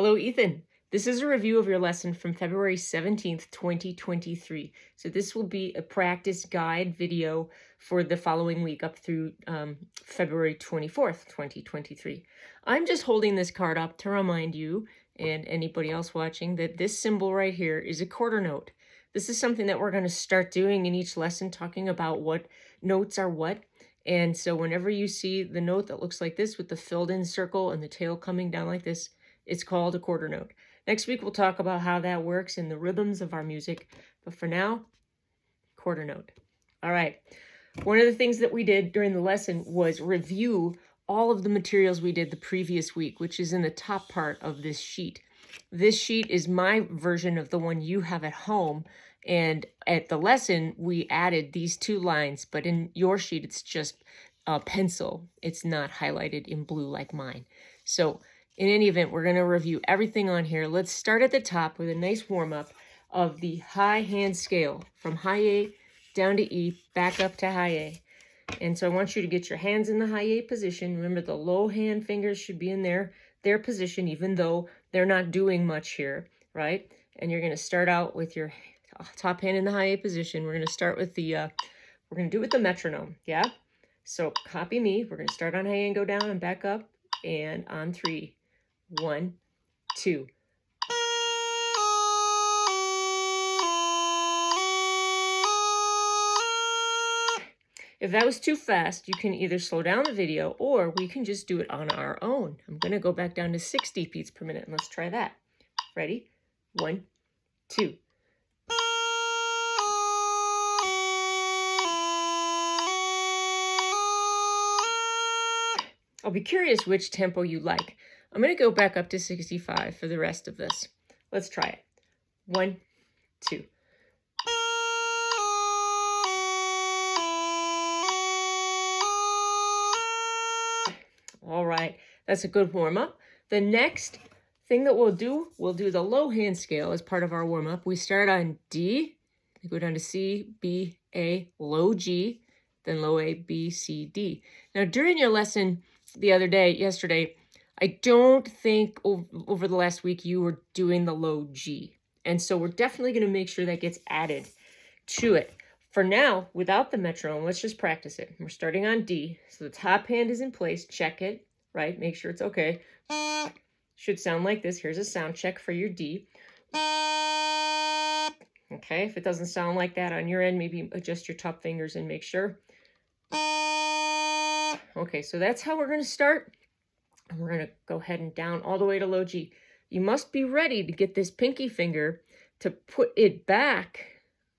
Hello, Ethan. This is a review of your lesson from February 17th, 2023. So this will be a practice guide video for the following week up through February 24th, 2023. I'm just holding this card up to remind you and anybody else watching that this symbol right here is a quarter note. This is something that we're going to start doing in each lesson, talking about what notes are what. And so whenever you see the note that looks like this with the filled in circle and the tail coming down like this, it's called a quarter note. Next week, we'll talk about how that works in the rhythms of our music. But for now, quarter note. All right. One of the things that we did during the lesson was review all of the materials we did the previous week, which is in the top part of this sheet. This sheet is my version of the one you have at home. And at the lesson, we added these two lines, but in your sheet, it's just a pencil. It's not highlighted in blue like mine. So in any event, we're going to review everything on here. Let's start at the top with a nice warm-up of the high hand scale from high A down to E, back up to high A. And so I want you to get your hands in the high A position. Remember, the low hand fingers should be in their position, even though they're not doing much here, right? And you're going to start out with your top hand in the high A position. We're going to start with the, we're going to do it with the metronome, yeah? So copy me. We're going to start on high A and go down and back up. And on 3, 1, 2. If that was too fast, you can either slow down the video or we can just do it on our own. I'm going to go back down to 60 beats per minute and let's try that. Ready? 1, 2. I'll be curious which tempo you like. I'm going to go back up to 65 for the rest of this. Let's try it. 1, 2. All right, that's a good warm-up. The next thing that we'll do the low hand scale as part of our warm-up. We start on D, we go down to C, B, A, low G, then low A, B, C, D. Now, during your lesson yesterday, I don't think over the last week you were doing the low G. And so we're definitely going to make sure that gets added to it. For now, without the metronome, let's just practice it. We're starting on D. So the top hand is in place. Check it, right? Make sure it's okay. Should sound like this. Here's a sound check for your D. Okay, if it doesn't sound like that on your end, maybe adjust your top fingers and make sure. Okay, so that's how we're going to start. And we're going to go ahead and down all the way to low G. You must be ready to get this pinky finger to put it back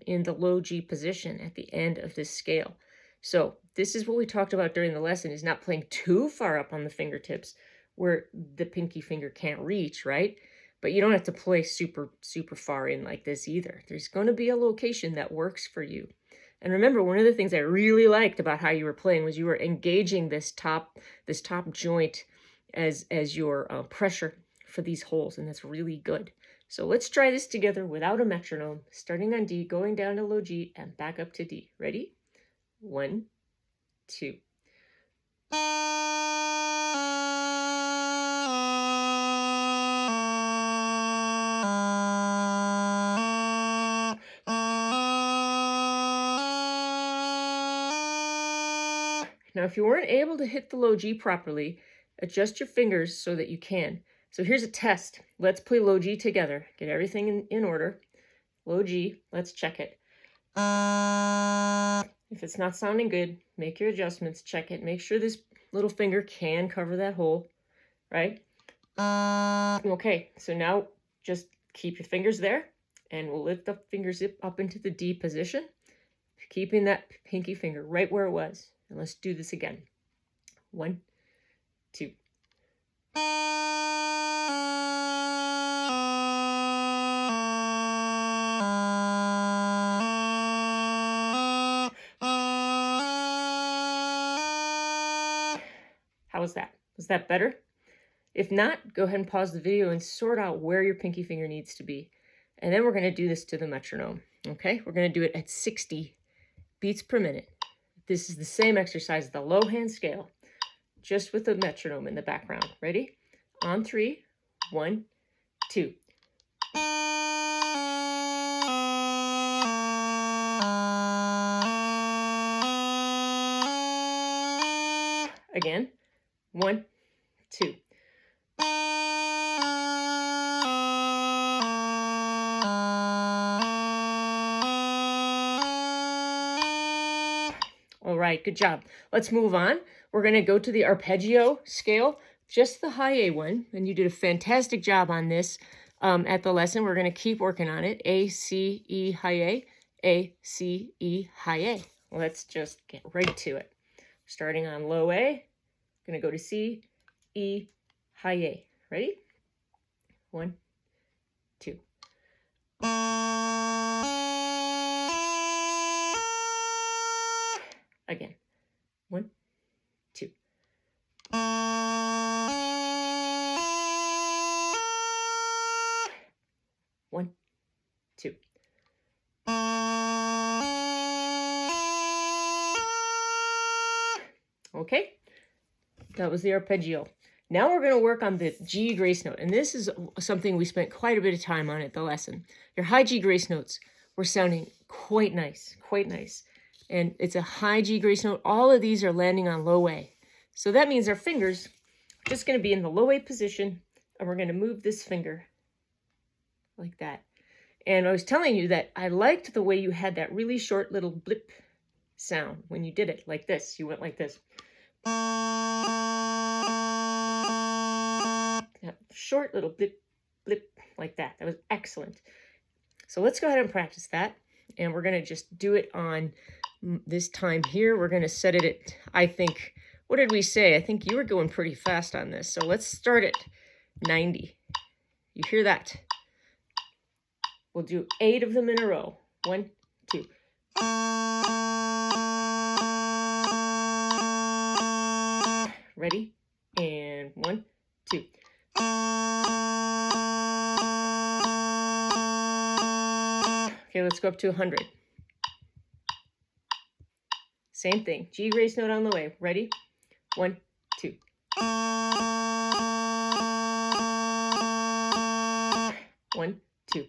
in the low G position at the end of this scale. So this is what we talked about during the lesson, is not playing too far up on the fingertips where the pinky finger can't reach, right? But you don't have to play super far in like this either. There's going to be a location that works for you. And remember, one of the things I really liked about how you were playing was you were engaging this top joint as your pressure for these holes, and that's really good. So let's try this together without a metronome, starting on D, going down to low G, and back up to D. Ready? 1, 2. Now, if you weren't able to hit the low G properly, adjust your fingers so that you can. So here's a test. Let's play low G together. Get everything in order. Low G, let's check it. If it's not sounding good, make your adjustments, check it. Make sure this little finger can cover that hole, right? Okay, so now just keep your fingers there, and we'll lift the fingers up into the D position, keeping that pinky finger right where it was. And let's do this again. 1, 2. How was that? Was that better? If not, go ahead and pause the video and sort out where your pinky finger needs to be. And then we're going to do this to the metronome, okay? We're going to do it at 60 beats per minute. This is the same exercise, the low hand scale, just with the metronome in the background. Ready? On 3, 1, 2. Again, 1, 2. All right, good job. Let's move on. We're going to go to the arpeggio scale, just the high A one, and you did a fantastic job on this at the lesson. We're going to keep working on it. A, C, E, high A, A, C, E, high A. Let's just get right to it. Starting on low A, going to go to C, E, high A. Ready? 1, 2. Again. 1, 2. 1, 2. Okay, that was the arpeggio. Now we're going to work on the G grace note, and this is something we spent quite a bit of time on at the lesson. Your high G grace notes were sounding quite nice, and it's a high G grace note. All of these are landing on low A, so that means our fingers are just going to be in the low A position, and we're going to move this finger like that. And I was telling you that I liked the way you had that really short little blip sound when you did it like this. You went like this. That short little blip, blip, like that. That was excellent. So let's go ahead and practice that. And we're going to just do it on this time here. We're going to set it at, I think, what did we say? I think you were going pretty fast on this. So let's start at 90. You hear that? We'll do 8 of them in a row. 1, 2. Ready? And 1, 2. Okay, let's go up to 100. Same thing. G grace note on the way. Ready? 1, 2. 1, 2.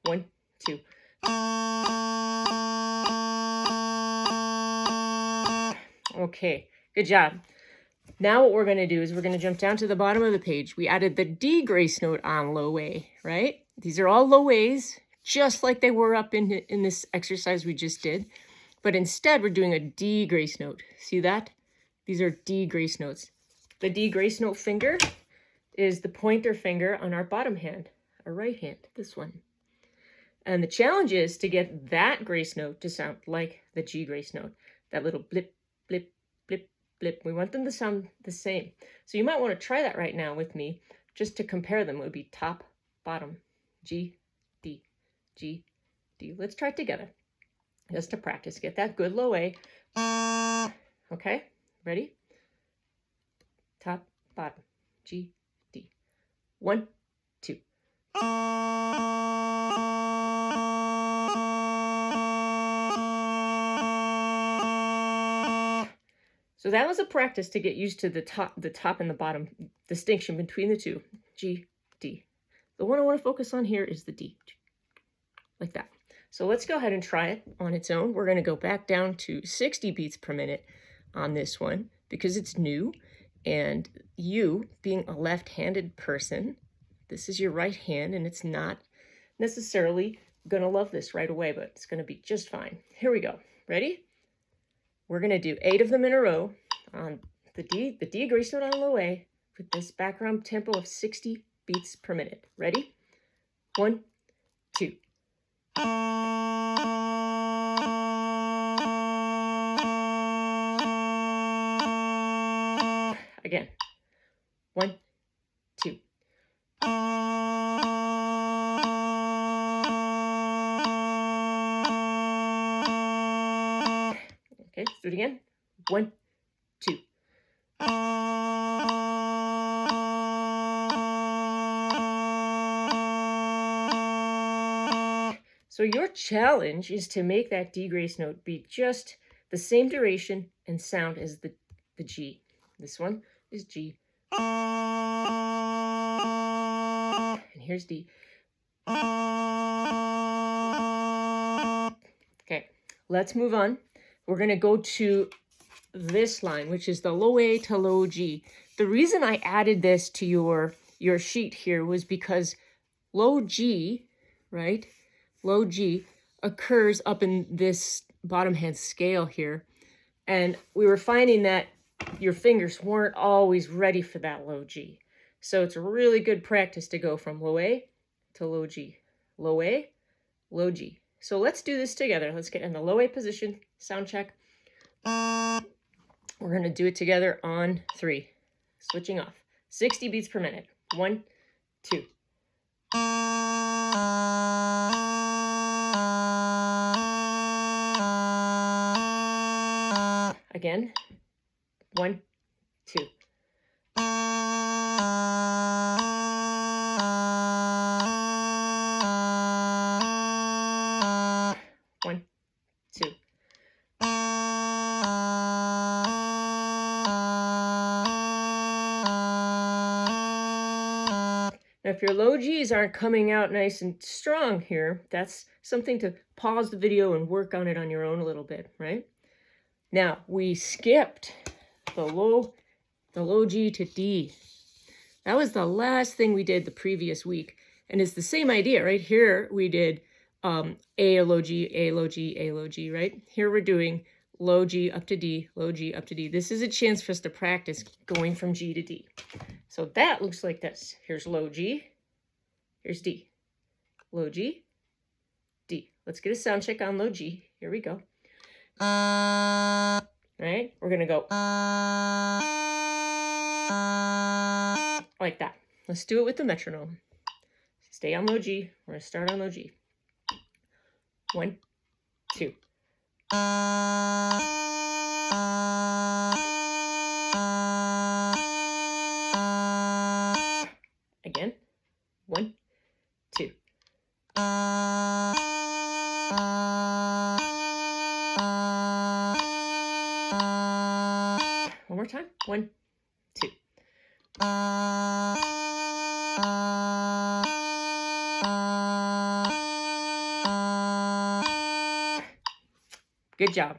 1, 2. Okay, good job. Now what we're going to do is we're going to jump down to the bottom of the page. We added the D grace note on low A, right? These are all low A's, just like they were up in this exercise we just did. But instead, we're doing a D grace note. See that? These are D grace notes. The D grace note finger is the pointer finger on our bottom hand, our right hand, this one. And the challenge is to get that grace note to sound like the G grace note. That little blip, blip, blip, blip. We want them to sound the same. So you might want to try that right now with me, just to compare them. It would be top, bottom, G, D, G, D. Let's try it together, just to practice. Get that good low A. Okay, ready? Top, bottom, G, D. 1, 2. So that was a practice to get used to the top and the bottom distinction between the two. G, D. The one I want to focus on here is the D. Like that. So let's go ahead and try it on its own. We're going to go back down to 60 beats per minute on this one because it's new. And you, being a left-handed person, this is your right hand, and it's not necessarily going to love this right away, but it's going to be just fine. Here we go. Ready? We're going to do 8 of them in a row on the D grace note on low A with this background tempo of 60 beats per minute. Ready? 1, 2. Again. 1, 2. Okay, let's do it again. 1, 2. So your challenge is to make that D grace note be just the same duration and sound as the G. This one is G. And here's D. Okay, let's move on. We're going to go to this line, which is the low A to low G. The reason I added this to your sheet here was because low G, right? Low G occurs up in this bottom hand scale here. And we were finding that your fingers weren't always ready for that low G. So it's a really good practice to go from low A to low G. Low A, low G. So let's do this together. Let's get in the low A position, sound check. We're going to do it together on 3. Switching off. 60 beats per minute. 1, 2. Again. 1, 2. One, two. Now, if your low G's aren't coming out nice and strong here, that's something to pause the video and work on it on your own a little bit, right? Now, we skipped the low G to D. That was the last thing we did the previous week. And it's the same idea, right? Here we did A, low G, A, low G, A, low G, right? Here we're doing low G up to D, low G up to D. This is a chance for us to practice going from G to D. So that looks like this. Here's low G, here's D. Low G, D. Let's get a sound check on low G. Here we go. All right, we're gonna go like that. Let's do it with the metronome. Stay on low G. We're gonna start on low G. 1, 2. Again. 1, 2. One more time. 1, 2. Good job.